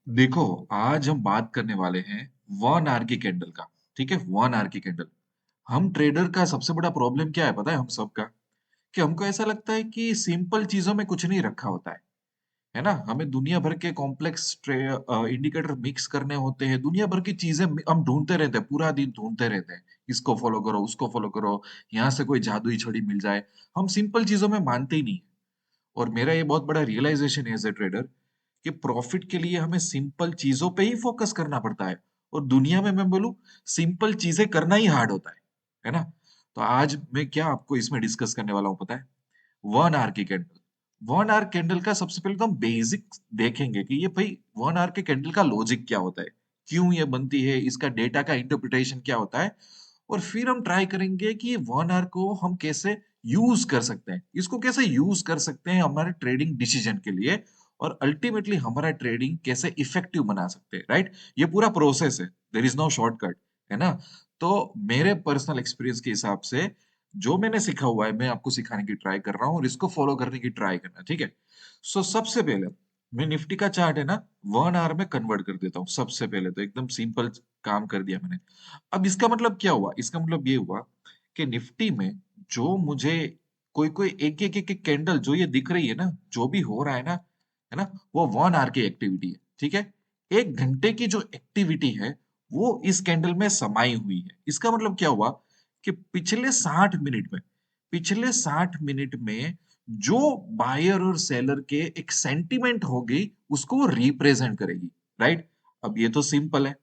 देखो, आज हम बात करने वाले हैं वन आर की कैंडल का। ठीक है, वन आर की कैंडल। हम ट्रेडर का सबसे बड़ा प्रॉब्लम क्या है पता है हम सबका? कि हमको ऐसा लगता है कि सिंपल चीजों में कुछ नहीं रखा होता है ना? हमें दुनिया भर के कॉम्प्लेक्स इंडिकेटर मिक्स करने होते हैं, दुनिया भर की चीजें हम ढूंढते रहते हैं, पूरा दिन ढूंढते रहते हैं। इसको फॉलो करो, उसको फॉलो करो, यहाँ से कोई जादुई छड़ी मिल जाए। हम सिंपल चीजों में मानते ही नहीं। और मेरा ये बहुत बड़ा रियलाइजेशन है एज ए ट्रेडर कि प्रॉफिट के लिए हमें सिंपल चीजों पे ही फोकस करना पड़ता है। और दुनिया में मैं बोलूं, सिंपल चीजें करना ही हार्ड होता है ना? तो आज मैं क्या आपको इसमें डिस्कस करने वाला हूं पता है? वन आवर की कैंडल। वन आवर कैंडल का सबसे पहले तो हम बेसिक देखेंगे कि ये भाई वन आवर के कैंडल का लॉजिक क्या होता है, क्यों ये बनती है, इसका डेटा का इंटरप्रिटेशन क्या होता है। और फिर हम ट्राई करेंगे कि ये वन आवर को हम कैसे यूज कर सकते हैं, इसको कैसे यूज कर सकते हैं हमारे ट्रेडिंग डिसीजन के लिए। और अल्टीमेटली हमारा ट्रेडिंग कैसे इफेक्टिव बना सकते हैं, राइट? ये पूरा प्रोसेस है, देर इज नो शॉर्टकट, है ना? तो मेरे पर्सनल एक्सपीरियंस के हिसाब से जो मैंने सीखा हुआ है मैं आपको सिखाने की ट्राई कर रहा हूँ और इसको फॉलो करने की ट्राई करना, ठीक है? सो सबसे पहले मैं निफ्टी का चार्ट है ना, वन आवर में कन्वर्ट कर देता हूँ। सबसे पहले तो एकदम सिंपल काम कर दिया मैंने। अब इसका मतलब क्या हुआ? इसका मतलब ये हुआ कि निफ्टी में जो मुझे कोई कोई एक एक एक कैंडल जो ये दिख रही है ना, जो भी हो रहा है ना, वो वन आवर की एक्टिविटी है, ठीक है? एक घंटे की जो एक्टिविटी है वो इस कैंडल में समाई हुई है। इसका मतलब क्या हुआ कि पिछले 60 मिनट में जो बायर और सेलर के एक सेंटीमेंट होगी उसको वो रिप्रेजेंट करेगी, राइट? अब ये तो सिंपल है,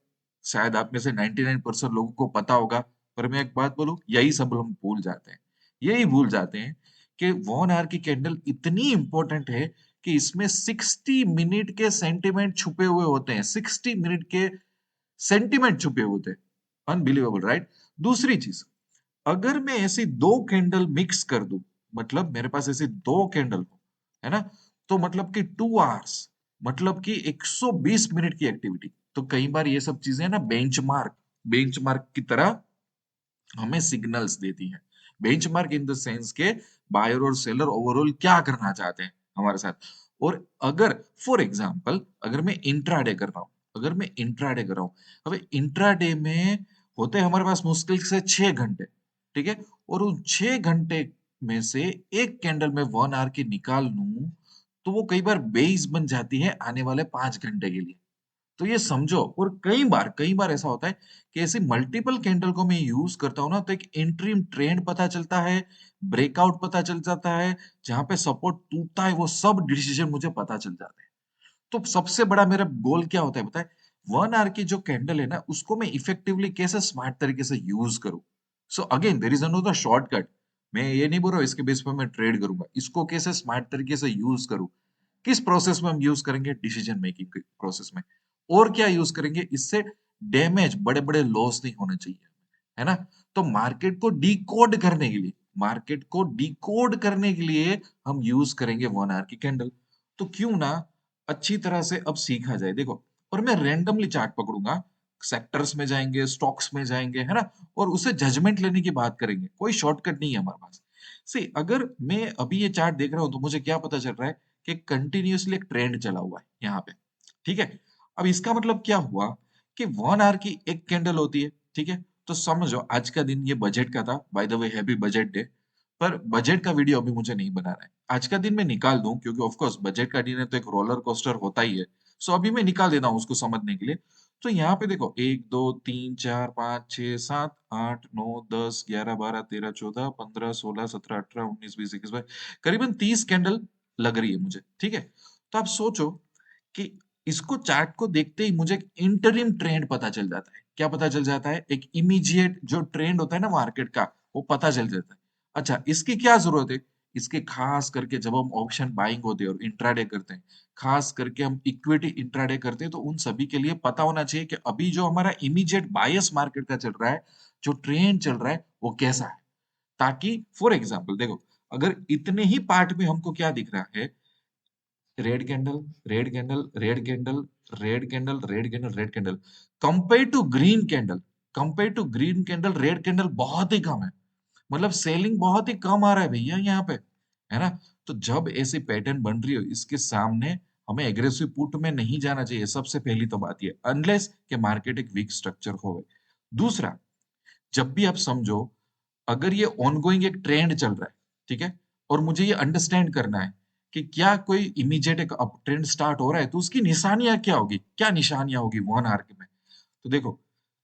शायद आप में से 99% लोगों को पता होगा। पर मैं एक बात बोलूं, यही सब हम भूल जाते हैं। यही भूल जाते हैं कि वन आवर की कैंडल इतनी इंपॉर्टेंट है कि इसमें 60 मिनट के सेंटीमेंट छुपे हुए होते हैं। 60 मिनट के सेंटीमेंट छुपे हुए होते हैं। Unbelievable, right? दूसरी चीज, अगर मैं ऐसी दो कैंडल मिक्स कर दूं, मतलब मेरे पास ऐसी दो कैंडल हो, है ना, तो मतलब कि 2 आवर्स, मतलब कि 120 मिनट की एक्टिविटी। तो कई बार ये सब चीजें ना बेंचमार्क बेंचमार्क की तरह हमें सिग्नल्स देती हैं। बेंचमार्क इन द सेंस के बायर और सेलर ओवरऑल क्या करना चाहते हैं हमारे साथ। और अगर फॉर एग्जांपल अगर मैं इंट्राडे कर रहा हूं, अगर मैं इंट्राडे कर रहा हूं, अब इंट्राडे में होते हैं हमारे पास मुश्किल से 6 घंटे, ठीक है? और उन 6 घंटे में से एक कैंडल में वन आवर की निकाल लूं तो वो कई बार बेस बन जाती है आने वाले 5 घंटे के लिए। तो ये समझो। और कई बार ऐसा होता है कि ऐसे मल्टीपल कैंडल को मैं यूज करता हूँ ना, तो एक इंट्रीम ट्रेंड पता चलता है, ब्रेकआउट पता चल जाता है, जहां पे सपोर्ट टूटता है वो सब डिसीजन मुझे पता चल जाते हैं। तो सबसे बड़ा मेरा गोल क्या होता है पता है? वन आवर की जो कैंडल है ना उसको मैं इफेक्टिवली कैसे स्मार्ट तरीके से यूज करूं। So again there is another shortcut. मैं ये नहीं बोल रहा हूँ इसके बेस पर मैं ट्रेड करूंगा, इसको कैसे स्मार्ट तरीके से यूज करूं। किस प्रोसेस में हम यूज करेंगे? डिसीजन मेकिंग प्रोसेस में। और क्या यूज करेंगे इससे? डैमेज, बड़े बड़े लॉस नहीं होने चाहिए, है ना? तो मार्केट को डिकोड करने के लिए हम यूज करेंगे वन आवर की कैंडल। तो क्यों ना अच्छी तरह से अब सीखा जाए, देखो। और मैं रैंडमली चार्ट पकड़ूंगा, सेक्टर्स में जाएंगे, स्टॉक्स में जाएंगे, है ना? और उसे जजमेंट लेने की बात करेंगे, कोई शॉर्टकट नहीं है हमारे पास। सी अगर मैं अभी ये चार्ट देख रहा हूं तो मुझे क्या पता चल रहा है कि कंटिन्यूअसली एक ट्रेंड चला हुआ है यहाँ पे, ठीक है? अब इसका मतलब क्या हुआ कि वन आवर की एक कैंडल होती है, ठीक है? तो समझो आज का दिन ये बजट का था, by the way happy budget day. पर बजट का वीडियो अभी मुझे नहीं बनाना है। आज का दिन मैं निकाल दूं क्योंकि ऑफ कोर्स बजट का दिन है तो एक रोलर कोस्टर होता ही है। सो अभी मैं निकाल देता हूँ उसको समझने के लिए। तो यहाँ पे देखो, 1 2 3 4 5 6 7 8 9 10 11 12 13 14 15 16 17 18 19 20 21 करीबन 30 कैंडल लग रही है मुझे, ठीक है? तो आप सोचो कि इसको चार्ट को देखते ही मुझे एक इंटरिम ट्रेंड पता चल जाता है। क्या पता चल जाता है? एक इमीडिएट जो ट्रेंड होता है ना मार्केट का, वो पता चल जाता है। अच्छा, इसकी क्या जरूरत है? इसके खास करके जब हम ऑप्शन बाइंग होते हैं और इंट्राडे करते हैं, खास करके हम इक्विटी इंट्राडे करते हैं, तो उन सभी के लिए पता होना चाहिए कि अभी जो हमारा इमीडिएट बायस मार्केट का चल रहा है, जो ट्रेंड चल रहा है वो कैसा है। ताकि फॉर एग्जाम्पल देखो, अगर इतने ही पार्ट में हमको क्या दिख रहा है, red candle, red candle, red candle, red candle, red candle, red candle, compare to green candle, compare to green candle red candle बहुत ही कम है। मतलब सेलिंग बहुत ही कम आ रहा है भैया यहाँ पे, है ना? तो जब ऐसी पैटर्न बन रही हो इसके सामने हमें एग्रेसिव पुट में नहीं जाना चाहिए, सबसे पहली तो बात ये, अनलेस कि मार्केट एक वीक स्ट्रक्चर हो। दूसरा, जब भी आप समझो, अगर ये ऑनगोइंग एक ट्रेंड चल रहा है, ठीक है, और मुझे ये अंडरस्टैंड करना है कि क्या कोई इमीडिएट एक अप ट्रेंड स्टार्ट हो रहा है, तो उसकी निशानियां क्या होगी, क्या निशानियां होगी 1 आवर के में। तो देखो,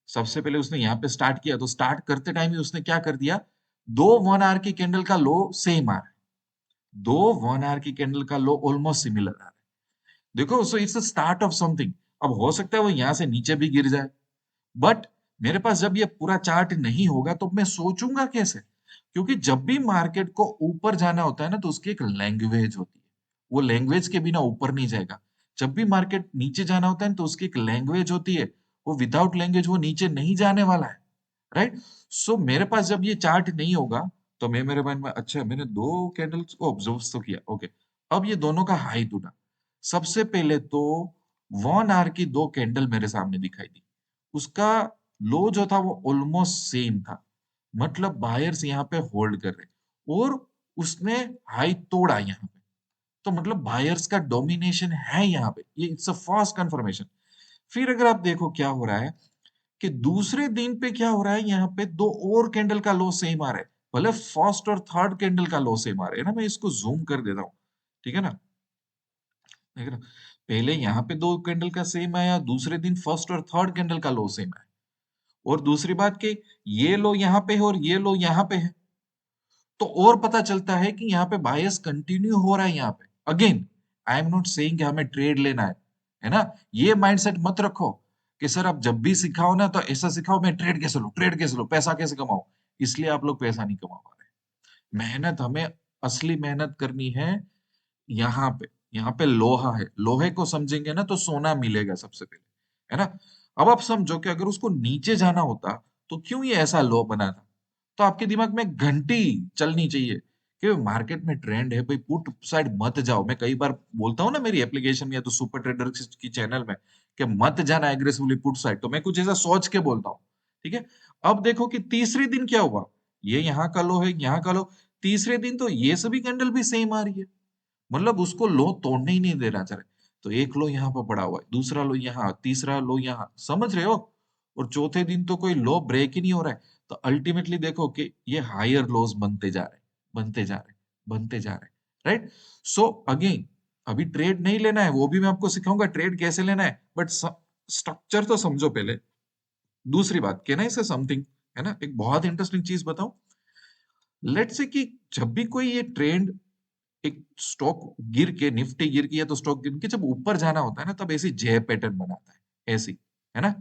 सबसे पहले उसने यहाँ पे स्टार्ट किया, तो स्टार्ट करते टाइम ही उसने क्या कर दिया, दो 1 आवर की कैंडल का लो सेम आ रहा है, दो 1 आवर की कैंडल का लो ऑलमोस्ट सिमिलर आ रहा है। देखो, so it's a start of something. अब हो सकता है वो यहाँ से नीचे भी गिर जाए, बट मेरे पास जब ये पूरा चार्ट नहीं होगा तो मैं सोचूंगा कैसे, क्योंकि जब भी मार्केट को ऊपर जाना होता है ना, तो उसकी एक लैंग्वेज होती है, वो लैंग्वेज के बिना ऊपर नहीं जाएगा। जब भी मार्केट नीचे जाना होता है तो उसकी एक लैंग्वेज होती है, वो विदाउट लैंग्वेज वो नीचे नहीं जाने वाला है, राइट। सो मेरे पास जब ये चार्ट नहीं होगा, तो मैं मेरे माइंड में, अच्छा मैंने दो कैंडल्स को ऑब्जर्व तो किया, ओके, अब ये दोनों का हाई टूटा। सबसे पहले तो 1 आवर की दो कैंडल मेरे सामने दिखाई दी, उसका लो जो था वो ऑलमोस्ट सेम था, मतलब बायर्स यहाँ पे होल्ड कर रहे, और उसने हाई तोड़ा यहाँ पे, तो मतलब बायर्स का डोमिनेशन है यहाँ पे, ये इट्स अ फास्ट कंफर्मेशन। फिर अगर आप देखो क्या हो रहा है, कि दूसरे दिन पे क्या हो रहा है, यहाँ पे दो और कैंडल का लो सेम आ रहा है, भले फर्स्ट और थर्ड कैंडल का लो सेम आ रहा है ना, मैं इसको जूम कर देता हूँ, ठीक है ना, देख रहे हो? पहले यहाँ पे दो कैंडल का सेम आया, दूसरे दिन फर्स्ट और थर्ड कैंडल का लो सेम आया, और दूसरी बात कि ये लो यहाँ पे है और ये लो यहाँ पे है, तो और पता चलता है कि यहाँ पे बायस कंटिन्यू हो रहा है यहाँ पे। Again, I am not saying कि हमें ट्रेड लेना है ना, ये माइंडसेट मत रखो कि सर आप जब भी सिखाओ ना तो ऐसा सिखाओ, मैं ट्रेड कैसे लो, पैसा कैसे कमाओ, इसलिए आप लोग पैसा नहीं कमा पा रहे। मेहनत हमें, असली मेहनत करनी है यहाँ पे, यहाँ पे लोहा है, लोहे को समझेंगे ना तो सोना मिलेगा सबसे पहले, है ना। अब आप समझो कि अगर उसको नीचे जाना होता तो क्यों ये ऐसा लो बना था, तो आपके दिमाग में घंटी चलनी चाहिए कि मार्केट में ट्रेंड है भाई, पुट साइड मत जाओ। मैं कई बार बोलता हूँ ना मेरी एप्लीकेशन में या तो सुपर ट्रेडर की चैनल में, कि मत जाना एग्रेसिवली पुट साइड, तो मैं कुछ ऐसा सोच के बोलता हूँ, ठीक है। अब देखो कि तीसरे दिन क्या हुआ, ये यहाँ का लो है, यहाँ का लो, तीसरे दिन तो ये सभी कैंडल भी सेम आ रही है, मतलब उसको लो तोड़ने ही नहीं देना चाह रहे। तो एक लो यहाँ पर पड़ा हुआ है, दूसरा लो यहाँ, तीसरा लो यहाँ, समझ रहे हो, और चौथे दिन तो कोई लो ब्रेक ही नहीं हो रहा है। तो अल्टीमेटली देखो कि ये हायर लोज बनते जा रहे हैं, बनते जा रहे हैं, बनते जा रहे हैं, राइट। सो अगेन, अभी ट्रेड नहीं लेना है, वो भी मैं आपको सिखाऊंगा ट्रेड कैसे लेना है, बट स्ट्रक्चर तो समझो पहले। दूसरी बात, कहना से समथिंग, है ना, एक बहुत इंटरेस्टिंग चीज बताऊं। लेट्स से कि जब भी कोई ये ट्रेंड, एक स्टॉक गिर के, निफ्टी गिर के या तो स्टॉक गिर के जब ऊपर जाना होता है ना, तब ऐसी जे पैटर्न बनाता है, ऐसी, है ना।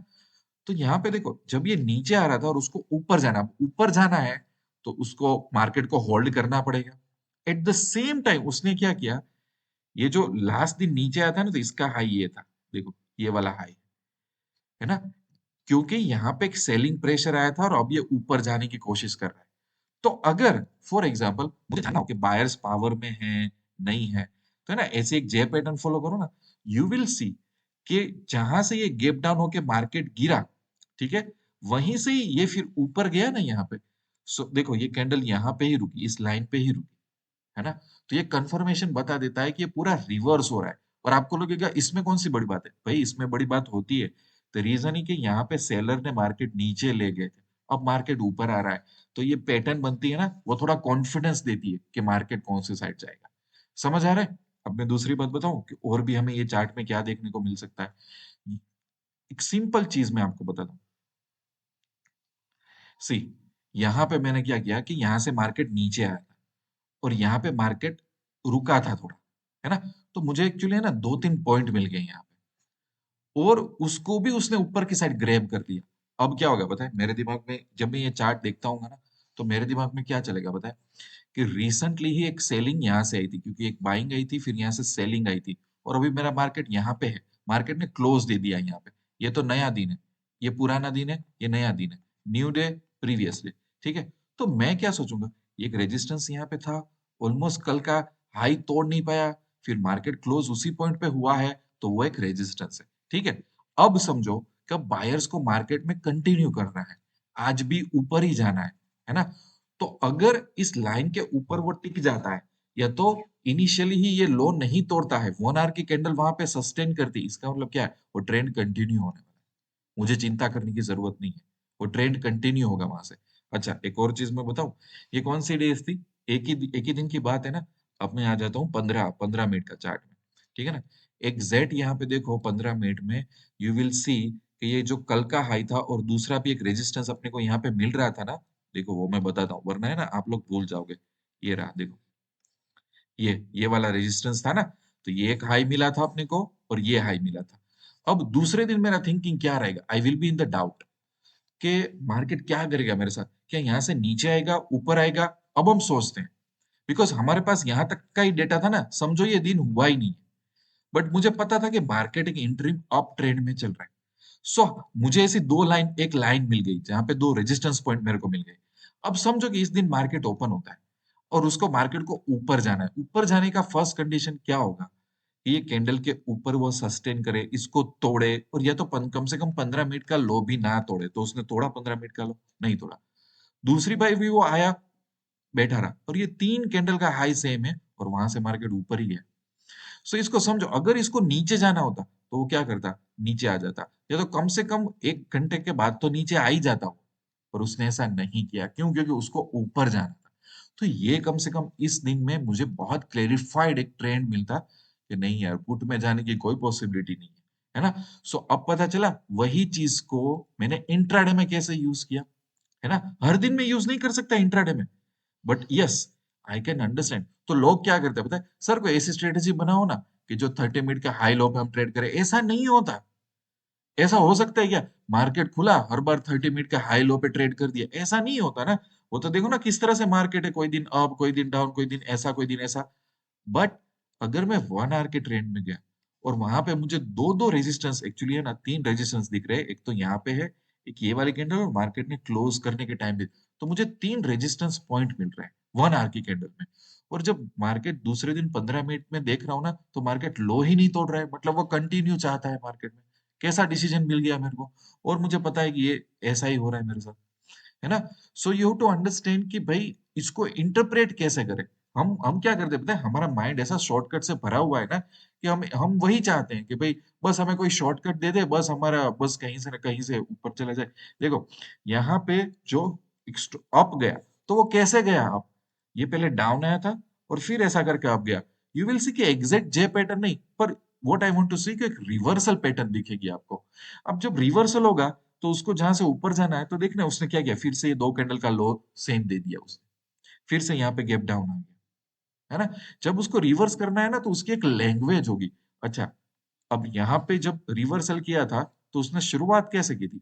तो यहाँ पे देखो, जब ये नीचे आ रहा था और उसको ऊपर जाना है, तो उसको मार्केट को होल्ड करना पड़ेगा। एट द सेम टाइम उसने क्या किया, ये जो लास्ट दिन नीचे आया था ना, तो इसका हाई ये था, देखो ये वाला हाई, है ना, क्योंकि यहाँ पे एक सेलिंग प्रेशर आया था और अब ये ऊपर जाने की कोशिश कर रहा है। तो अगर फॉर एग्जाम्पल मुझे जानना हो कि बायर्स पावर में है, नहीं है, तो है ना, ऐसे एक जे पैटर्न फॉलो करो ना, यू विल सी कि जहां से ये गैप डाउन होके मार्केट गिरा, ठीक है, वहीं से ही ये फिर ऊपर गया ना यहाँ पे। सो देखो, ये कैंडल यहाँ पे ही रुकी, इस लाइन पे ही रुकी, है ना। तो ये कंफर्मेशन बता देता है कि ये पूरा रिवर्स हो रहा है, और आपको लगेगा इसमें कौन सी बड़ी बात है, भाई इसमें बड़ी बात होती है। तो रीजन ही कि यहाँ पे सेलर ने मार्केट नीचे ले गए थे, अब मार्केट ऊपर आ रहा है, तो ये पैटर्न बनती है ना, वो थोड़ा कॉन्फिडेंस देती है कि मार्केट कौन सी साइड जाएगा। समझ आ रहा है। अब मैं दूसरी बात बताऊं कि और भी हमें ये चार्ट में क्या देखने को मिल सकता है। एक सिंपल चीज मैं आपको बताता हूँ। सी, यहाँ पे मैंने क्या किया कि यहाँ से मार्केट नीचे आया था, और यहाँ पे मार्केट रुका था थोड़ा, है ना। तो मुझे एक्चुअली है ना 2-3 पॉइंट मिल गए यहाँ पे, और उसको भी उसने ऊपर की साइड ग्रैब कर लिया। अब क्या होगा पता है, मेरे दिमाग में जब मैं ये चार्ट देखता हूँ ना, तो मेरे दिमाग में क्या चलेगा पता है, कि रिसेंटली ही एक सेलिंग यहाँ से आई थी, क्योंकि एक बाइंग आई थी, फिर यहाँ से सेलिंग आई थी, और अभी मेरा मार्केट यहाँ पे है, मार्केट ने क्लोज दे दिया यहाँ पे। ये तो नया दिन है, ये पुराना दिन है, ये नया दिन है, न्यू डे, प्रीवियस डे, ठीक है। तो मैं क्या सोचूंगा, ये एक रेजिस्टेंस यहाँ पे था, ऑलमोस्ट कल का हाई तोड़ नहीं पाया, फिर मार्केट क्लोज उसी पॉइंट पे हुआ है, तो वो एक रेजिस्टेंस है, ठीक है। अब समझो कि बायर्स को मार्केट में कंटिन्यू करना है, आज भी ऊपर ही जाना है ना। तो अगर इस लाइन के ऊपर वो टिक जाता है, या तो इनिशियली ही ये लो नहीं तोड़ता है, 1 आवर की कैंडल वहां पे सस्टेन करती है, इसका मतलब क्या है, वो ट्रेंड कंटिन्यू होने वाला है, मुझे चिंता करने की जरूरत नहीं है, वो ट्रेंड कंटिन्यू होगा वहां से। अच्छा, एक और चीज मैं बताऊं, ये कौन सी डेज थी, एक ही दिन की बात है ना। अब मैं आ जाता हूँ 15 15 मिनट का चार्ट में, ठीक है ना। एग्जैक्ट यहाँ पे देखो 15 मिनट में यू विल सी कि ये जो कल का हाई था और दूसरा भी एक रेजिस्टेंस अपने को यहाँ पे मिल रहा था ना, देखो वो मैं बताता हूँ, वरना है ना आप लोग भूल जाओगे। ये रहा देखो, ये वाला रेजिस्टेंस था ना, तो ये एक हाई मिला था अपने को और ये हाई मिला था। अब दूसरे दिन मेरा थिंकिंग क्या रहेगा, I will be in the doubt कि मार्केट क्या करेगा मेरे साथ, क्या यहाँ से नीचे आएगा ऊपर आएगा। अब हम सोचते हैं, बिकॉज हमारे पास यहाँ तक का ही डेटा था ना, समझो ये दिन हुआ ही नहीं, बट मुझे पता था कि मार्केट एक इंटरिम अप ट्रेंड में चल रहा है। सो मुझे ऐसी एक लाइन मिल गई जहां पे दो रेजिस्टेंस पॉइंट मेरे को मिल गए। अब समझो कि इस दिन मार्केट ओपन होता है और उसको मार्केट को ऊपर जाना है, ऊपर जाने का फर्स्ट कंडीशन क्या होगा, ये कैंडल के ऊपर वो सस्टेन करे, इसको तोड़े, और या तो कम से कम 15 मिनट का लो भी ना तोड़े। तो उसने तोड़ा 15 मिनट का लो, नहीं तोड़ा। दूसरी बार भी वो आया, बैठा रहा, और ये तीन कैंडल का हाई सेम है और वहां से मार्केट ऊपर ही है। सो इसको समझो, अगर इसको नीचे जाना होता तो वो क्या करता, नीचे आ जाता, या तो कम से कम 1 घंटे के बाद तो नीचे आ ही जाता वो। पर उसने ऐसा नहीं किया, क्यों, क्योंकि उसको ऊपर जाना था। तो ये कम से कम इस दिन में मुझे बहुत क्लेरिफाइड एक ट्रेंड मिलता कि नहीं यार, पुट में जाने की कोई पॉसिबिलिटी नहीं है ना। सो अब पता चला वही चीज को मैंने इंट्राडे में कैसे यूज किया, है ना। हर दिन में यूज नहीं कर सकता इंट्राडे में, but yes, I can understand. तो लोग क्या करते हैं पता है, सर कोई ऐसी स्ट्रेटेजी बनाओ ना कि जो 30 मिनट का हाई लो पे हम ट्रेड करें। ऐसा नहीं होता। ऐसा हो सकता है क्या, मार्केट खुला हर बार 30 मिनट के हाई लो पे ट्रेड कर दिया, ऐसा नहीं होता ना। वो तो देखो ना किस तरह से मार्केट है, कोई दिन अप, कोई दिन डाउन, कोई दिन ऐसा, कोई दिन ऐसा। बट अगर मैं 1 आवर के ट्रेंड में गया और वहां पे मुझे दो दो रेजिस्टेंस, एक्चुअली है ना, तीन रेजिस्टेंस दिख रहे हैं, एक तो यहाँ पे है, एक ये वाली कैंडल, और मार्केट ने क्लोज करने के टाइम पे, तो मुझे तीन रेजिस्टेंस पॉइंट मिल रहे हैं 1 आवर की कैंडल में। और जब मार्केट दूसरे दिन 15 मिनट में देख रहा हूँ ना, तो मार्केट लो ही नहीं तोड़ रहा है, मतलब वो कंटिन्यू चाहता है मार्केट में। कैसा डिसीजन मिल गया मेरे को, और मुझे पता है कि ये ऐसा ही हो रहा है मेरे साथ, है ना। So you have to understand कि भाई इसको इंटरप्रेट कैसे करें। हम क्या करते हैं पता है, हमारा माइंड ऐसा शॉर्टकट से भरा हुआ है ना, कि हम वही चाहते हैं कि भाई बस हमें कोई शॉर्टकट दे दे, बस हमारा बस कहीं से ना कहीं से ऊपर चला जाए। देखो यहाँ पे जो अप गया, तो वो कैसे गया अप, ये पहले डाउन आया था और फिर ऐसा करके अप गया। यू विल सी कि एग्जैक्ट जे पैटर्न नहीं, पर व्हाट आई वांट टू सी कि एक रिवर्सल पैटर्न दिखेगी आपको। अब जब रिवर्सल होगा तो उसको जहां से ऊपर जाना है, तो देखना उसने क्या किया, फिर से ये दो कैंडल का लो सेम दे दिया उसने, फिर से यहाँ पे गैप डाउन आ गया, है ना। जब उसको रिवर्स करना है ना, तो उसकी एक लैंग्वेज होगी। अच्छा, अब यहाँ पे जब रिवर्सल किया था, तो उसने शुरुआत कैसे की थी,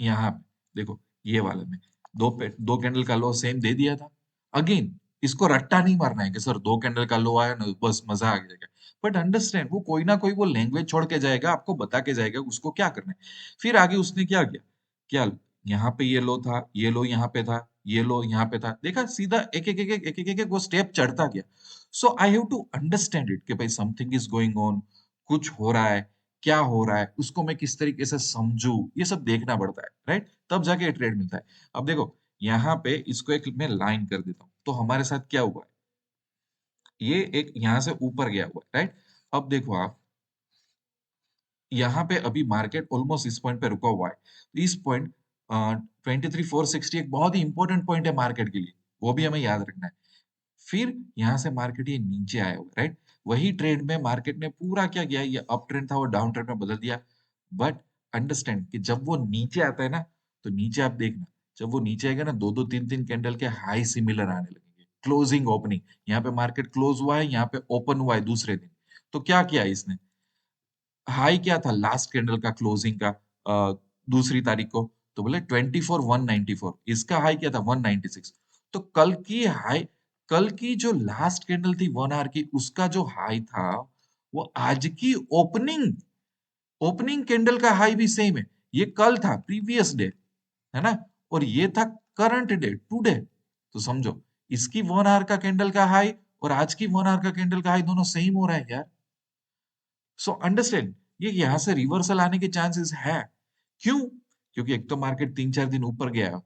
यहाँ पे देखो, ये वाले में दो कैंडल का लो सेम दे दिया था। अगेन इसको रट्टा नहीं मारना है कि सर दो कैंडल का लो आया ना बस मजा आ गया, बट अंडरस्टैंड वो कोई ना कोई वो लैंग्वेज छोड़ के जाएगा, आपको बता के जाएगा उसको क्या करना है। फिर आगे उसने क्या किया, क्या, यहाँ पे ये लो था, ये लो यहाँ पे था, ये लो यहाँ पे था, देखा सीधा एक एक वो स्टेप चढ़ता गया। So I have to understand it कि भाई समथिंग इज गोइंग ऑन, कुछ हो रहा है, क्या हो रहा है, उसको मैं किस तरीके से समझू, ये सब देखना पड़ता है, राइट, तब जाके ये ट्रेड मिलता है। अब देखो यहाँ पे इसको एक मैं लाइन कर देता हूँ, तो हमारे साथ क्या हुआ है, ये एक यहाँ से ऊपर गया हुआ है, राइट। अब देखो आप, यहाँ पे अभी मार्केट ऑलमोस्ट इस पॉइंट पे रुका हुआ है, तो इस पॉइंट 23,460 एक बहुत ही इंपॉर्टेंट पॉइंट है मार्केट के लिए, वो भी हमें याद रखना है। फिर यहाँ से मार्केट ये नीचे आया हुआ, राइट। वही ट्रेंड में मार्केट ने पूरा क्या किया, ये अप ट्रेंड था वो डाउन ट्रेंड में बदल दिया। बट अंडरस्टैंड कि जब वो नीचे आता है ना, तो नीचे आप देखना, जब वो नीचे आएगा ना, दो दो तीन तीन कैंडल के हाई सिमिलर आने लगेंगे, क्लोजिंग ओपनिंग, यहाँ पे मार्केट क्लोज हुआ है, यहाँ पे ओपन हुआ है दूसरे दिन, तो क्या किया इसने, हाई क्या था लास्ट कैंडल का क्लोजिंग का, दूसरी तारीख को, तो बोले 24,194, इसका हाई क्या था 196। तो कल की जो लास्ट कैंडल थी 1 आवर की, उसका जो हाई था, वो आज की ओपनिंग ओपनिंग कैंडल का हाई भी सेम है। ये कल था प्रीवियस डे, है ना, और ये था करंट डे टुडे। तो समझो, इसकी 1 आवर का कैंडल का हाई और आज की 1 आवर का कैंडल का हाई दोनों सेम हो रहा है यार। सो अंडरस्टैंड, ये यहां से रिवर्सल आने के चांसेस है। क्यों, क्योंकि एक तो मार्केट 3 4 दिन ऊपर गया,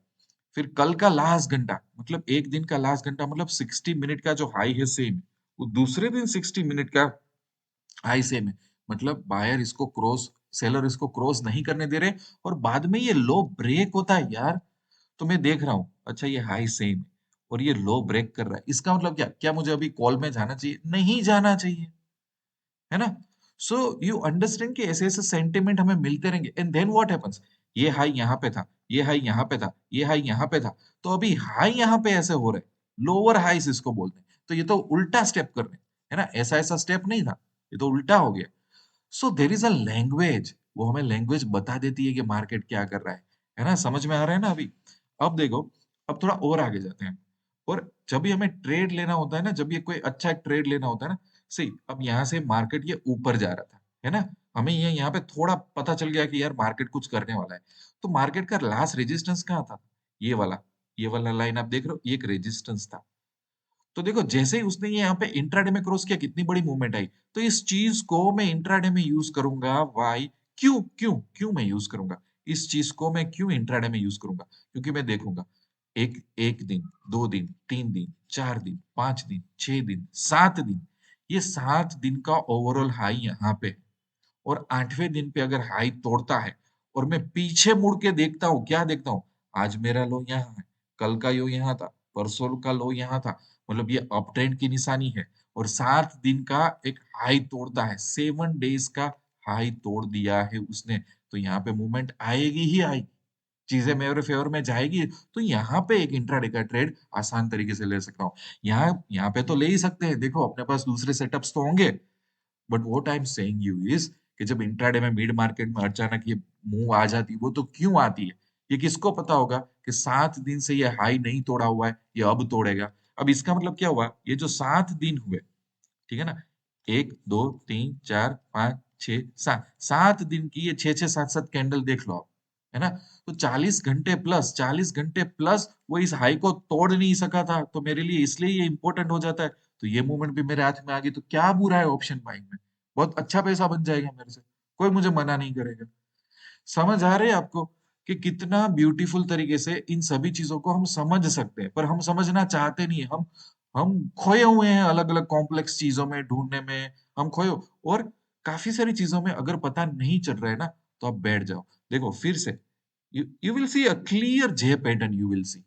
फिर कल का लास्ट घंटा मतलब एक दिन का लास्ट घंटा मतलब 60 मिनट का जो हाई है सेम, वो दूसरे दिन 60 मिनट का हाई सेम है। मतलब बायर इसको क्रॉस, सेलर इसको क्रॉस नहीं करने दे रहे, और बाद में ये लो ब्रेक होता है यार, तो मैं देख रहा हूँ अच्छा ये हाई सेम है और ये लो ब्रेक कर रहा है, इसका मतलब क्या, क्या मुझे अभी कॉल में जाना चाहिए? नहीं जाना चाहिए, है ना? सो यू अंडरस्टैंड कि ऐसे ऐसे सेंटिमेंट हमें मिलते रहेंगे, एंड देन व्हाट हैपेंस, ये हाई यहाँ पे था, ये हाई यहाँ पे था, ये हाई यहाँ पे था, तो अभी हाई यहाँ पे ऐसे हो रहे हैं, लोअर हाइस इसको बोलते हैं, तो ये तो उल्टा स्टेप कर रहे हैं, है ना? ऐसा ऐसा स्टेप नहीं था, ये तो उल्टा हो गया। सो देर इज अ लैंग्वेज, वो हमें लैंग्वेज बता देती है कि मार्केट क्या कर रहा है ना? समझ में आ रहा है ना अभी? अब देखो, अब थोड़ा और आगे जाते हैं, और जब भी हमें ट्रेड लेना होता है ना, जब ये कोई अच्छा एक ट्रेड लेना होता है ना, सी अब यहाँ से मार्केट ये ऊपर जा रहा था, है ना? हमें ये यहाँ पे थोड़ा पता चल गया कि यार मार्केट कुछ करने वाला है, तो मार्केट का लास्ट रेजिस्टेंस कहाँ था? ये वाला, ये वाला लाइन आप देख रहे हो, ये एक रेजिस्टेंस था। तो देखो जैसे ही उसने ये यहाँ पे इंट्राडे में क्रॉस किया, कितनी बड़ी मूवमेंट आई, तो इस चीज को मैं इंट्राडे में यूज करूंगा, वाई, क्यों क्यों क्यों मैं यूज करूंगा इस चीज को, मैं क्यों इंट्राडे में यूज करूंगा? क्योंकि मैं देखूंगा एक एक दिन, 2 दिन, 3 दिन, 4 दिन, 5 दिन, 6 दिन, 7 दिन, ये 7 दिन का ओवरऑल हाई यहाँ पे है, और 8वें दिन पे अगर हाई तोड़ता है, और मैं पीछे मुड़ के देखता हूँ, क्या देखता हूँ, आज मेरा लो यहाँ है, कल का यो यहाँ था, परसों का लो यहाँ था, मतलब ये अप ट्रेंड की निशानी है, और 7 दिन का एक हाई तोड़ता है, 7 डेज का हाई तोड़ दिया है उसने, तो यहाँ पे मूवमेंट आएगी ही आएगी, चीजें मेरे फेवर में जाएगी, तो यहाँ पे एक इंट्राडे का ट्रेड आसान तरीके से ले सकता हूँ। यहाँ यहाँ पे तो ले ही सकते हैं, देखो अपने पास दूसरे सेटअप्स तो होंगे, but what I am saying you is कि जब इंट्राडे में मिड मार्केट में अचानक ये मूव आ जाती है, वो तो क्यों आती है? ये किसको पता होगा कि 7 दिन से ये हाई नहीं तोड़ा हुआ है, ये अब तोड़ेगा। अब इसका मतलब क्या हुआ, ये जो 7 दिन हुए, ठीक है ना, 1, 2, 3, 4, 5, 6, 7, 7 दिन की ये 6, 6, 7, 7 कैंडल देख लो आप, है ना? तो 40 घंटे प्लस, 40 घंटे प्लस वो इस हाई को तोड़ नहीं सका था, तो मेरे लिए इसलिए ये इंपॉर्टेंट हो जाता है। तो ये मूवमेंट भी मेरे हाथ में आ गई, तो क्या बुरा है ऑप्शन बाइंग में? बहुत अच्छा पैसा बन जाएगा मेरे से, कोई मुझे मना नहीं करेगा। समझ आ रही है आपको कि कितना ब्यूटीफुल तरीके से इन सभी चीजों को हम समझ सकते हैं, पर हम समझना चाहते नहीं है। हम खोए हुए हैं अलग अलग कॉम्प्लेक्स चीजों में ढूंढने में, हम खोए और काफी सारी चीजों में अगर पता नहीं चल रहा है ना, तो आप बैठ जाओ। देखो फिर से, you will see a clear J pattern, you will see,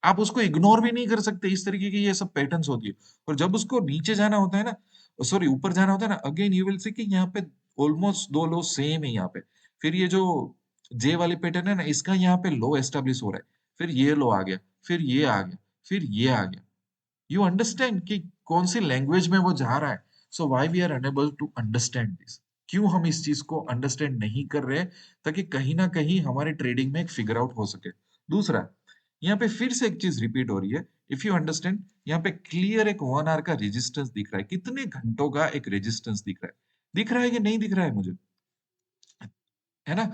आप उसको इग्नोर भी नहीं कर सकते, इस तरीके की ये सब पैटर्न्स होती है। और जब उसको नीचे जाना होता है ना, सॉरी ऊपर जाना होता है ना, अगेन यू विल सी कि यहाँ पे ऑलमोस्ट दो लो सेम है यहाँ पे। फिर ये जो जे वाली पैटर्न है ना, इसका यहाँ पे लो एस्टेब्लिश हो रहा है, फिर ये लो आ गया, फिर ये आ गया, फिर ये आ गया। यू अंडरस्टैंड कि कौन सी लैंग्वेज में वो जा रहा है? So why we are unable to understand this, क्यों हम इस चीज को अंडरस्टैंड नहीं कर रहे, ताकि कहीं ना कहीं हमारे ट्रेडिंग में एक फिगर आउट हो सके। दूसरा, यहाँ पे फिर से एक चीज रिपीट हो रही है, इफ यू अंडरस्टैंड, यहाँ पे क्लियर एक 1 आवर का रेजिस्टेंस दिख रहा है, कितने घंटों का एक रेजिस्टेंस दिख रहा है, दिख रहा है कि नहीं दिख रहा है मुझे, है ना?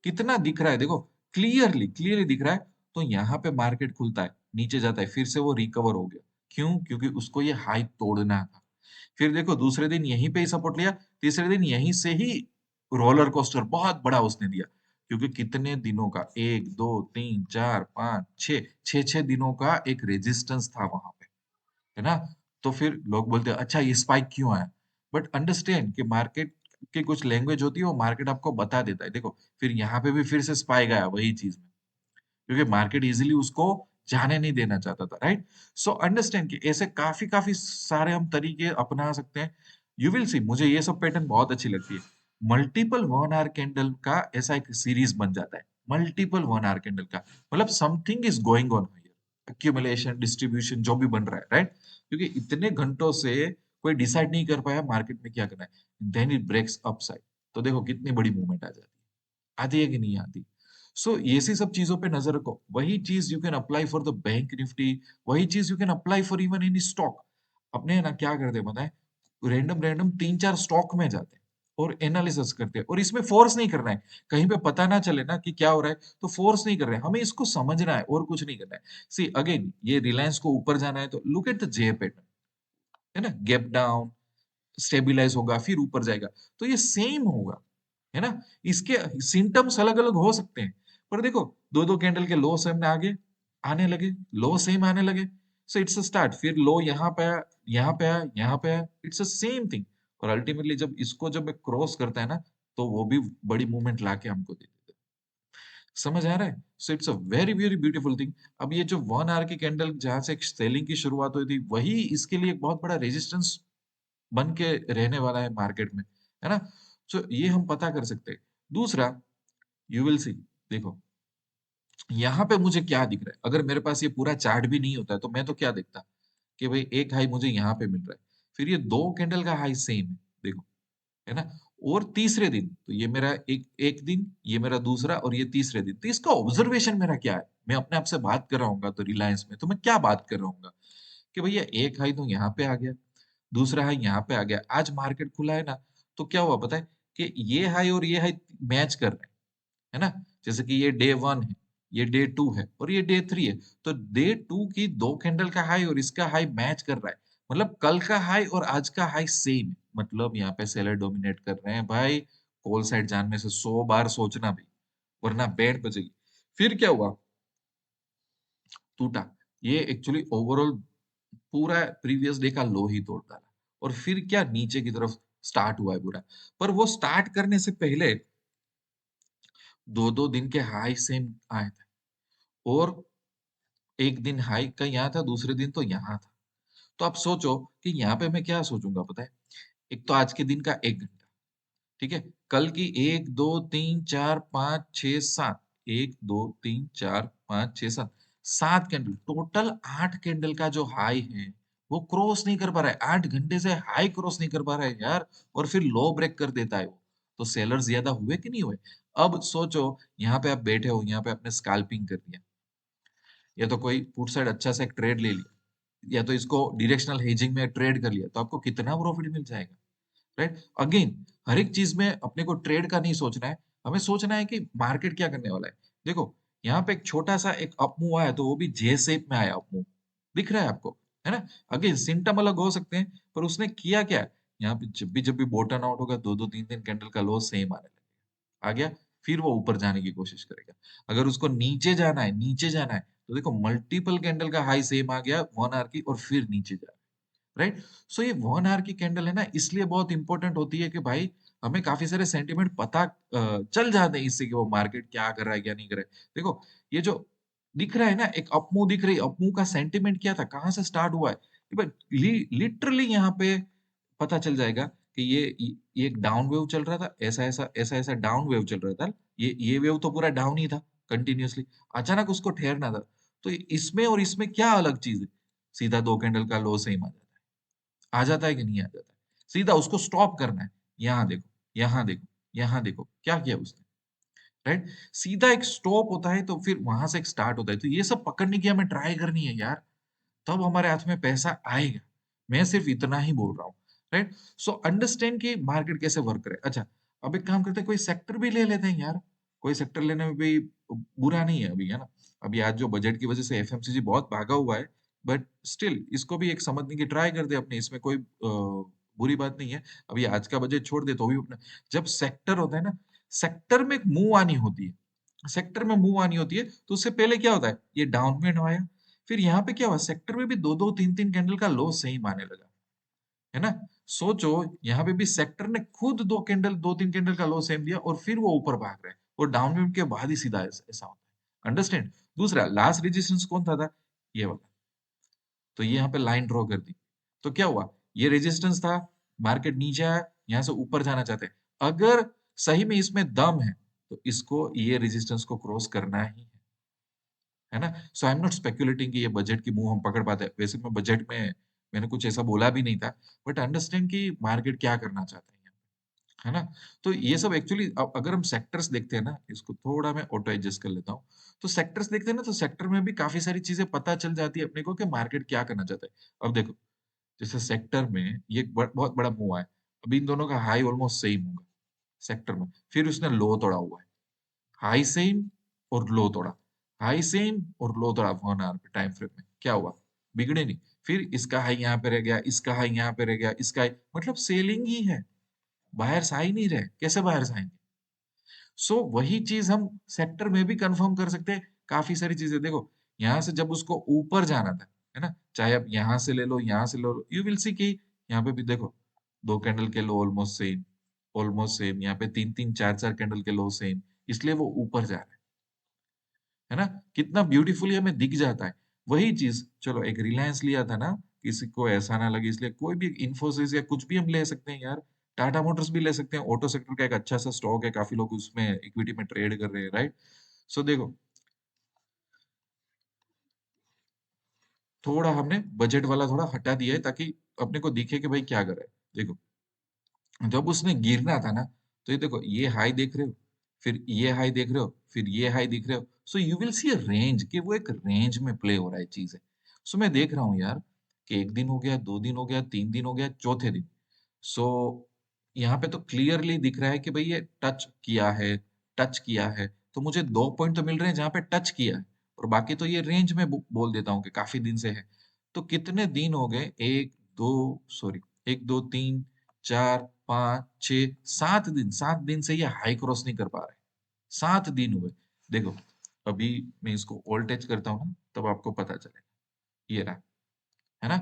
कितना दिख रहा है देखो, क्लियरली क्लियरली दिख रहा है। तो यहाँ पे मार्केट खुलता है, नीचे जाता है, फिर से वो रिकवर हो गया, क्यों? क्योंकि उसको ये हाई तोड़ना था। फिर देखो दूसरे दिन यहीं पे ही सपोर्ट लिया, तीसरे दिन यहीं से ही रोलर कोस्टर बहुत बड़ा उसने दिया, क्योंकि कितने दिनों का, 1, 2, 3, 4, 5, 6, 6 6 दिनों का एक रेजिस्टेंस था वहां पे, है ना? तो फिर लोग बोलते हैं अच्छा ये स्पाइक क्यों आया? बट अंडरस्टैंड कि मार्केट की कुछ लैंग्वेज होती है, वो मार्केट आपको बता देता है। देखो फिर यहाँ पे भी फिर से स्पाइक आया वही चीज में, क्योंकि मार्केट इजीली उसको जाने नहीं देना चाहता था, राइट? सो अंडरस्टैंड कि ऐसे काफी काफी सारे हम तरीके अपना सकते हैं। यू विल सी, मुझे ये सब पैटर्न बहुत अच्छी लगती है। मल्टीपल 1 आवर कैंडल का ऐसा एक सीरीज बन जाता है, मल्टीपल 1 आवर कैंडल का, मतलब something is going on here, accumulation, distribution जो भी बन रहा है, राइट? क्योंकि इतने घंटों से कोई डिसाइड नहीं कर पाया मार्केट में क्या करना है, देन इट ब्रेक्स अपसाइड, तो देखो कितनी बड़ी मूवमेंट आ जाती है, आती है कि नहीं आती? सो ऐसी सब चीजों पे नजर रखो, वही चीज you can apply for the bank Nifty, वही चीज you can apply for even in stock. अपने ना क्या करते हैं पता है, रैंडम रैंडम 3 4 स्टॉक में जाते हैं और एनालिसिस करते हैं, और इसमें फोर्स नहीं करना है, कहीं पे पता ना चले ना कि क्या हो रहा है, तो फोर्स नहीं कर रहे हैं, हमें इसको समझना है और कुछ नहीं करना है। सी अगेन, ये रिलायंस को ऊपर जाना है तो look at the J pattern, है ना? गैप डाउन, स्टेबिलाइज होगा, फिर ऊपर जाएगा, तो ये सेम होगा, है ना? इसके सिम्टम्स अलग अलग हो सकते हैं, पर देखो दो दो कैंडल के लो सामने आ गए, आने लगे, लो सेम आने लगे। सो इट्स अ स्टार्ट, फिर लो यहाँ पे आया, यहाँ पे आया, यहाँ पे आया, इट्स अ सेम थिंग। और अल्टीमेटली जब ये क्रॉस करता है ना, तो वो भी बड़ी मूवमेंट लाके हमको दे देता है। समझ आ रहा है? So it's a very very beautiful thing. अब ये जो 1 आवर की कैंडल जहां से सेलिंग की शुरुआत हुई थी, वही इसके लिए एक बहुत बड़ा रेजिस्टेंस बन के रहने वाला है मार्केट में, है ना? सो ये हम पता कर सकते हैं। दूसरा, यू विल सी, देखो यहाँ पे मुझे क्या दिख रहा है? अगर मेरे पास ये पूरा चार्ट भी नहीं होता है, तो मैं तो क्या देखता कि भाई एक हाई मुझे यहाँ पे मिल रहा है, फिर ये दो कैंडल का हाई सेम है, देखो, है ना? और तीसरे दिन, तो ये मेरा एक एक दिन, ये मेरा दूसरा और ये तीसरे दिन, तो इसका ऑब्जर्वेशन मेरा क्या है? मैं अपने आप से बात कर रहा हूँ तो रिलायंस में, तो मैं क्या बात कर रहा हूँ कि भैया एक हाई तो यहाँ पे आ गया, दूसरा हाई यहाँ पे आ गया। आज मार्केट खुला है ना, तो क्या हुआ पता है कि ये हाई और ये हाई मैच कर रहे हैं, है ना? जैसे कि ये डे 1 है, ये डे 2 है और ये डे 3 है। तो डे 2 की 2 कैंडल का हाई और इसका हाई मैच कर रहा है। मतलब कल का हाई और आज का हाई सेम है। मतलब यहाँ पे सेलर डोमिनेट कर रहे हैं भाई। कॉल साइड जानने से 100 बार सोचना भी, वरना बैंड बजेगी। फिर क्या हुआ? टूटा। ये एक्चुअली ओवरऑल पूरा प्रीवियस डे का लो ही तोड़ डाला और फिर क्या नीचे की तरफ स्टार्ट हुआ है पूरा। पर वो स्टार्ट करने से पहले दो दो दिन के हाई सेम आए थे और एक दिन हाई का यहाँ था, दूसरे दिन तो यहाँ था। तो आप सोचो कि यहाँ पे मैं क्या सोचूंगा पता है? एक तो आज के दिन का 1 घंटा, ठीक है? कल की 1 2 3 4 5 6 7, 1 2 3 4 5 6 7, 7 कैंडल, टोटल 8 कैंडल का जो हाई है वो क्रॉस नहीं कर पा रहा है। 8 घंटे से हाई क्रॉस नहीं कर पा रहा है यार। और फिर लो ब्रेक कर देता है वो। तो सेलर ज्यादा हुए कि नहीं हुए? अब सोचो, यहाँ पे आप बैठे हो, यहाँ पे आपने स्कैल्पिंग कर दिया, या तो कोई पुट साइड अच्छा सा एक ट्रेड ले लिया, या तो इसको डायरेक्शनल हेजिंग में ट्रेड कर लिया, तो आपको कितना प्रॉफिट मिल जाएगा, राइट? अगेन, हर एक चीज में अपने को ट्रेड का नहीं सोचना है, हमें सोचना है कि मार्केट क्या करने वाला है। देखो, यहाँ पे एक छोटा सा एक अप मूव आया, तो वो भी जे शेप में आया अप मूव, दिख रहा है आपको, है ना? अगेन सिम्टम अलग हो सकते हैं, पर उसने किया क्या? यहाँ पे जब भी बॉटम आउट होगा, दो दो तीन तीन कैंडल का लो सेम आने लगेगा, आ गया। फिर वो ऊपर जाने की कोशिश करेगा। अगर उसको नीचे जाना है, नीचे जाना है, तो देखो मल्टीपल कैंडल का हाई सेम आ गया 1 आवर की और फिर नीचे जा, राइट? सो ये 1 आवर की कैंडल है ना, इसलिए बहुत इंपॉर्टेंट होती है कि भाई हमें काफी सारे सेंटीमेंट पता चल जाते हैं इससे कि वो मार्केट क्या कर रहा है क्या नहीं कर रहा है। देखो, ये जो दिख रहा है ना, एक अपमूव दिख रही है, अपमूव का सेंटीमेंट क्या था, कहाँ से स्टार्ट हुआ है? लिटरली यहाँ पे पता चल जाएगा कि ये एक डाउन वेव चल रहा था, ऐसा ऐसा डाउन वेव चल रहा था। ये वेव तो पूरा डाउन ही था कंटिन्यूअसली, अचानक उसको ठहरना था। तो इसमें और इसमें क्या अलग चीज है? सीधा दो कैंडल का लो सेम आ जाता है कि नहीं आ जाता है? सीधा उसको स्टॉप करना है। यहाँ देखो, यहाँ देखो, यहाँ देखो, क्या किया उसने, राइट? सीधा एक स्टॉप होता है, तो फिर वहां से एक स्टार्ट होता है। तो ये सब पकड़ने की हमें ट्राई करनी है यार, तब हमारे हाथ में पैसा आएगा। मैं सिर्फ इतना ही बोल रहा हूँ, राइट? सो अंडरस्टैंड कि मार्केट कैसे वर्क करे। अच्छा, अब एक काम करते हैं, कोई सेक्टर भी ले लेते हैं यार। कोई सेक्टर लेने में भी बुरा नहीं है अभी, है ना? अभी आज जो बजट की वजह से एफएमसीजी बहुत भागा हुआ है, बट स्टिल इसको भी एक समझने की ट्राई कर दे अपने, इसमें कोई बुरी बात नहीं है। अभी आज का बजट छोड़ दे तो भी अपना, जब सेक्टर होता है ना, सेक्टर में एक मूव आनी होती है, सेक्टर में मूव आनी होती है, तो उससे पहले क्या होता है? ये डाउन में आया, फिर यहाँ पे क्या हुआ, सेक्टर में भी दो दो तीन तीन कैंडल का लो सेम आने लगा, है ना? सोचो, यहाँ पे भी सेक्टर ने खुद दो कैंडल, दो तीन कैंडल का लो सेम दिया और फिर वो ऊपर भाग रहे हैं, और डाउनवेव के बाद ही सीधा ऐसा होता है, अंडरस्टैंड? दूसरा, लास्ट रेजिस्टेंस कौन था? ये वाला। तो ये यहाँ पे लाइन ड्रॉ कर दी, तो क्या हुआ? ये रेजिस्टेंस था, मार्केट नीचे आया, यहाँ से ऊपर जाना चाहते हैं। अगर सही में इसमें दम है, तो इसको ये रेजिस्टेंस को क्रॉस करना ही है ना? सो आई एम नॉट स्पेक्युलेटिंग कि ये बजट की मुंह हम पकड़ पाते हैं। वैसे मैं बजट में मैंने कुछ ऐसा बोला भी नहीं था, बट अंडरस्टैंड कि मार्केट क्या करना चाहता है ना? तो ये सब एक्चुअली अगर हम सेक्टर्स देखते हैं ना, इसको थोड़ा मैं ऑटो एडजस्ट कर लेता हूँ। तो सेक्टर्स देखते हैं ना, तो सेक्टर में भी काफी सारी चीजें पता चल जाती है अपने को कि मार्केट क्या करना चाहता है। अब देखो, जैसे सेक्टर में ये एक बहुत बड़ा मूव है। अभी इन दोनों का हाई ऑलमोस्ट सेम होगा सेक्टर में, फिर उसने लो तोड़ा हुआ है, हाई सेम और लो तोड़ा, हाई सेम और लो तोड़ा 1 आवर पे टाइम फ्रेम में, क्या हुआ? बिगड़े नहीं। फिर इसका हाई यहाँ पे रह गया, इसका हाई यहाँ पे रह गया, इसका हाई, मतलब सेलिंग ही है, बायर्स आ ही नहीं रहे, कैसे बायर्स आएंगे? सो वही चीज हम सेक्टर में भी कंफर्म कर सकते हैं। काफी सारी चीजें देखो, यहाँ से जब उसको ऊपर जाना था, है ना, चाहे आप यहाँ से ले लो, यहाँ से ले लो, यू विल सी कि यहाँ पे भी देखो, दो कैंडल के लो ऑलमोस्ट सेम, यहाँ पे तीन तीन चार चार कैंडल के लो सेम, इसलिए वो ऊपर जा रहा है ना, कितना ब्यूटीफुली हमें दिख जाता है। वही चीज, चलो एक रिलायंस लिया था ना, किसी को ऐसा ना लगे इसलिए कोई भी इंफोसिस या कुछ भी हम ले सकते हैं यार, टाटा मोटर्स भी ले सकते हैं, ऑटो सेक्टर का एक अच्छा सा स्टॉक है, काफी लोग उसमें इक्विटी में ट्रेड कर रहे हैं, राइट। सो देखो, थोड़ा हमने बजट वाला थोड़ा हटा दिया है ताकि अपने को दिखे कि भाई क्या कर रहा है। देखो, जब उसने गिरना था ना, तो ये देखो, ये हाई देख रहे हो, फिर ये हाई देख रहे हो, फिर ये हाई दिख रहे हो, so you will see a range, कि वो एक रेंज में प्ले हो रहा है चीज है। सो मैं देख रहा हूँ यार, कि एक दिन हो गया, दो दिन हो गया, तीन दिन हो गया, चौथे दिन, सो यहाँ पे तो क्लियरली दिख रहा है कि भाई ये टच किया है, तो मुझे दो पॉइंट तो मिल रहे हैं जहां पे टच किया है, और बाकी तो ये रेंज में बोल देता हूँ कि काफी दिन से है। तो कितने दिन हो गए, एक दो, सॉरी, एक दो तीन चार पाँच छः, 7 दिन, 7 दिन से ये हाई क्रॉस नहीं कर पा रहे, 7 दिन हुए। देखो, अभी मैं इसको ऑल टच करता हूँ ना, तब आपको पता चलेगा, ये रहा, है ना।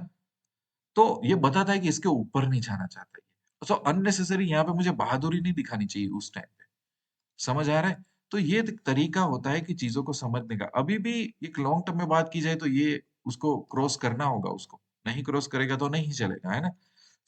तो ये बताता है कि इसके ऊपर नहीं जाना चाहता ये, सो अननेसेसरी यहाँ पे मुझे बहादुरी नहीं दिखानी चाहिए उस टाइम पे, समझ आ रहा है। तो ये एक तरीका होता है कि चीजों को समझने का। अभी भी एक लॉन्ग टर्म में बात की जाए तो ये उसको क्रॉस करना होगा, उसको नहीं क्रॉस करेगा तो नहीं चलेगा, है ना।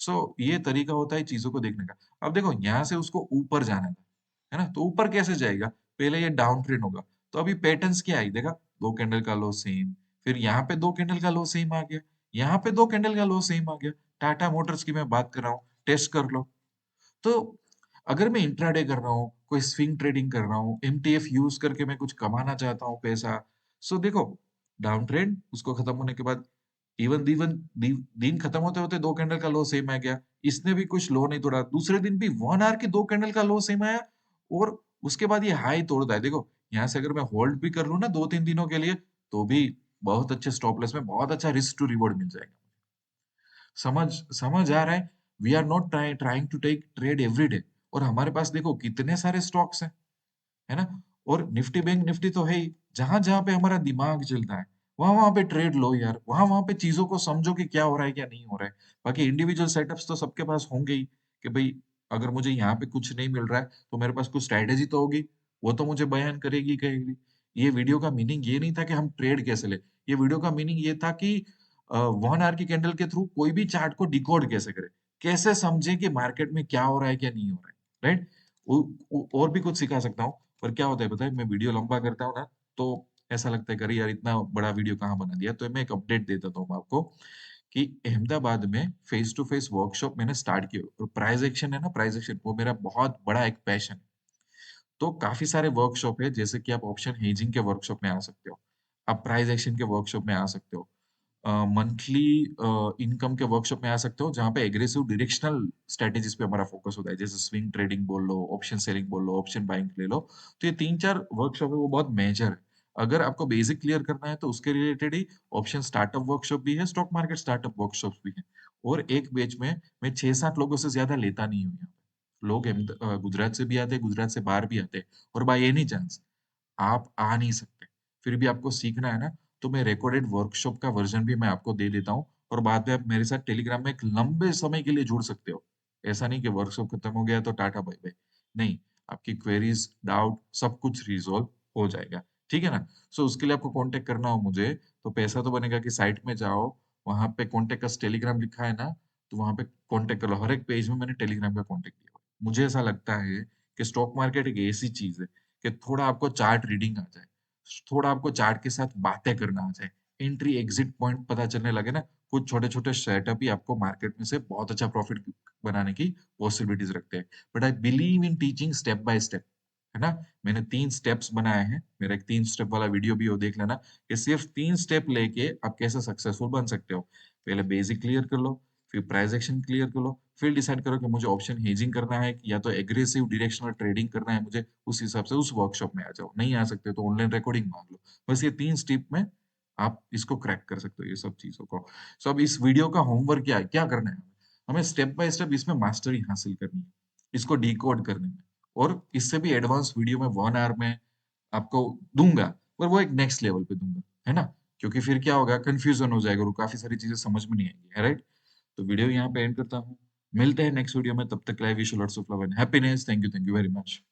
सो ये तरीका होता है चीजों को देखने का। अब देखो, यहाँ से उसको ऊपर जाना था, है ना, तो ऊपर कैसे जाएगा, पहले ये डाउन ट्रेंड होगा, तो अभी पैटर्न्स क्या आई देखा, दो कैंडल का लो सेम, फिर यहाँ पे दो कैंडल का लो सेम आ गया, यहाँ पे दो कैंडल का लो सेम आ गया। टाटा मोटर्स की मैं बात कर रहा हूँ, टेस्ट कर लो। तो अगर मैं इंट्राडे कर रहा हूँ, कोई स्विंग ट्रेडिंग कर रहा हूँ, एमटीएफ यूज करके मैं कुछ कमाना चाहता हूँ पैसा, सो देखो, डाउन ट्रेंड उसको खत्म होने के बाद, दिन खत्म होते होते दो कैंडल का लो सेम आ गया, इसने भी कुछ लो नहीं तोड़ा, दूसरे दिन भी 1 आवर की दो कैंडल का लो सेम आया, और उसके बाद ये हाई तोड़ता है। देखो, यहाँ से अगर मैं होल्ड भी कर लूँ ना 2-3 दिनों के लिए, तो भी बहुत अच्छे स्टॉप लॉस में बहुत अच्छा रिस्क टू रिवॉर्ड मिल जाएगा। समझ समझ आ रहा है। We are not trying to take trade every day, और हमारे पास देखो कितने सारे स्टॉक्स हैं, है ना। और निफ्टी बैंक निफ्टी तो है ही, जहां जहां पे हमारा दिमाग चलता है वहां वहां पे ट्रेड लो यार, वहां वहां पे चीजों को समझो कि क्या हो रहा है क्या नहीं हो रहा है। बाकी इंडिविजुअल सेटअप्स तो सबके पास होंगे ही, कि भाई अगर मुझे यहाँ पे कुछ नहीं मिल रहा है तो मेरे पास कुछ स्ट्रैटेजी तो होगी, वो तो मुझे बयान करेगी कहेगी। ये वीडियो का मीनिंग ये नहीं था कि हम ट्रेड कैसे ले, ये वीडियो का मीनिंग ये था कि 1 आवर की कैंडल के थ्रू कोई भी चार्ट को डिकोड कैसे करे, कैसे समझे कि मार्केट में क्या हो रहा है क्या नहीं हो रहा है, राइट। और भी कुछ सिखा सकता हूँ, पर क्या होता है पता है, मैं वीडियो लंबा करता हूँ ना, तो ऐसा लगता है कि अरे यार इतना बड़ा वीडियो कहाँ बना दिया, तो मैं एक अपडेट दे देता हूँ आपको, कि अहमदाबाद में फेस टू फेस वर्कशॉप मैंने स्टार्ट किया, और प्राइस एक्शन है ना, प्राइस एक्शन वो मेरा बहुत बड़ा एक पैशन है। तो काफी सारे वर्कशॉप है, जैसे कि आप ऑप्शन हेजिंग के वर्कशॉप में आ सकते हो, आप प्राइस एक्शन के वर्कशॉप में आ सकते हो, मंथली इनकम के वर्कशॉप में आ सकते हो, जहाँ पे एग्रेसिव डायरेक्शनल स्ट्रेटेजीज पे हमारा फोकस होता है, जैसे स्विंग ट्रेडिंग बोल लो, ऑप्शन सेलिंग बोल लो, ऑप्शन बाइंग ले लो। तो ये तीन चार वर्कशॉप है, वो बहुत मेजर है। अगर आपको बेसिक क्लियर करना है तो उसके रिलेटेड ही ऑप्शन स्टार्टअप वर्कशॉप भी है, स्टॉक मार्केट स्टार्टअप वर्कशॉप भी है। और एक बैच में मैं 6-7 लोगों से ज्यादा लेता नहीं हूँ यहाँ पे। लोग गुजरात से भी आते हैं, गुजरात से बाहर भी आते हैं, और बाय एनी चांस आप आ नहीं सकते, फिर भी आपको सीखना है ना, तो मैं रिकॉर्डेड वर्कशॉप का वर्जन भी मैं आपको दे देता हूँ, और बाद में आप मेरे साथ टेलीग्राम में एक लंबे समय के लिए जुड़ सकते हो। ऐसा नहीं कि वर्कशॉप खत्म हो गया तो टाटा बाय बाय, नहीं, आपकी क्वेरीज डाउट सब कुछ रिजॉल्व हो जाएगा, ठीक है ना। सो उसके लिए आपको कांटेक्ट करना हो मुझे, तो पैसा तो बनेगा कि साइट में जाओ, वहां पे कांटेक्ट का टेलीग्राम लिखा है ना, तो वहां पे कांटेक्ट कर लो, हर एक पेज में मैंने टेलीग्राम का कांटेक्ट दिया हुआ है। मुझे ऐसा लगता है कि स्टॉक मार्केट एक ऐसी चीज है कि थोड़ा आपको चार्ट रीडिंग आ जाए, थोड़ा आपको चार्ट के साथ बातें करना आ जाए, एंट्री एग्जिट पॉइंट पता चलने लगे ना, कुछ छोटे छोटे सेटअप ही आपको मार्केट में से बहुत अच्छा प्रॉफिट बनाने की पॉसिबिलिटीज रखते हैं। But I believe in teaching step by step, है ना। मैंने 3 स्टेप्स बनाए हैं, मेरा एक 3 स्टेप वाला वीडियो भी हो, देख लेना, कि सिर्फ 3 स्टेप लेके आप कैसे सक्सेसफुल बन सकते हो। पहले बेसिक क्लियर कर लो, फिर प्राइस एक्शन क्लियर कर लो, फिर डिसाइड करो कि मुझे ऑप्शन हेजिंग करना है या तो एग्रेसिव डायरेक्शनल ट्रेडिंग करना है मुझे, उस हिसाब से उस वर्कशॉप में आ जाओ, नहीं आ सकते तो ऑनलाइन रिकॉर्डिंग मांग लो। बस ये 3 स्टेप में आप इसको क्रैक कर सकते हो, ये सब चीजों को। सो अब इस वीडियो का होमवर्क क्या है, क्या करना है हमें, हमें स्टेप बाय स्टेप इसमें मास्टरी हासिल करनी है, इसको डिकोड करने में। और इससे भी एडवांस वीडियो में 1 आवर में आपको दूंगा, पर वो एक नेक्स्ट लेवल पे दूंगा, है ना। क्योंकि फिर क्या होगा, कंफ्यूजन हो जाएगा और काफी सारी चीजें समझ में नहीं आएंगी, है राइट? तो वीडियो यहाँ पे एंड करता हूँ। मिलते हैं नेक्स्ट वीडियो में, तब तक के लिए wish you lots of love and happiness. Thank you very much.